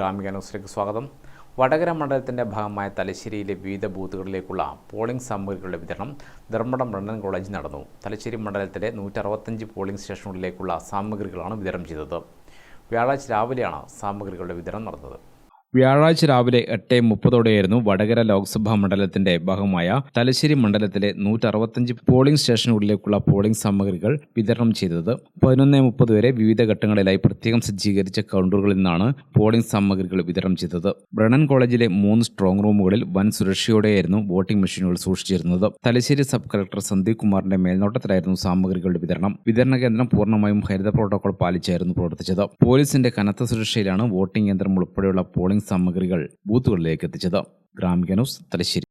ഗ്രാമിക ന്യൂസിലേക്ക് സ്വാഗതം. വടകര മണ്ഡലത്തിൻ്റെ ഭാഗമായ തലശ്ശേരിയിലെ വിവിധ ബൂത്തുകളിലേക്കുള്ള പോളിംഗ് സാമഗ്രികളുടെ വിതരണം ധർമ്മടം ബ്രണ്ണൻ കോളേജിൽ നടന്നു. തലശ്ശേരി മണ്ഡലത്തിലെ 165 പോളിംഗ് സ്റ്റേഷനുകളിലേക്കുള്ള സാമഗ്രികളാണ് വിതരണം ചെയ്തത്. വ്യാഴാഴ്ച രാവിലെയാണ് സാമഗ്രികളുടെ വിതരണം നടന്നത്. വ്യാഴാഴ്ച രാവിലെ 8:30 വടകര ലോക്സഭാ മണ്ഡലത്തിന്റെ ഭാഗമായ തലശ്ശേരി മണ്ഡലത്തിലെ 165 പോളിംഗ് സ്റ്റേഷനുകളിലേക്കുള്ള പോളിംഗ് സാമഗ്രികൾ വിതരണം ചെയ്തത്. 11:30 വരെ വിവിധ ഘട്ടങ്ങളിലായി പ്രത്യേകം സജ്ജീകരിച്ച കൗണ്ടറുകളിൽ നിന്നാണ് പോളിംഗ് സാമഗ്രികൾ വിതരണം ചെയ്തത്. ബ്രണ്ണൻ കോളേജിലെ 3 സ്ട്രോങ് റൂമുകളിൽ വൻ സുരക്ഷയോടെയായിരുന്നു വോട്ടിംഗ് മെഷീനുകൾ സൂക്ഷിച്ചിരുന്നത്. തലശ്ശേരി സബ് കളക്ടർ സന്ദീപ് കുമാറിന്റെ മേൽനോട്ടത്തിലായിരുന്നു സാമഗ്രികളുടെ വിതരണം. വിതരണ കേന്ദ്രം പൂർണ്ണമായും ഹരിത പ്രോട്ടോകോൾ പാലിച്ചായിരുന്നു പ്രവർത്തിച്ചത്. പോലീസിന്റെ കനത്ത സുരക്ഷയിലാണ് വോട്ടിംഗ് യന്ത്രം ഉൾപ്പെടെയുള്ള പോളിംഗ് സാമഗ്രികൾ ബൂത്തുകളിലേക്ക് എത്തിച്ചത്. ഗ്രാമിക ന്യൂസ്, തലശ്ശേരി.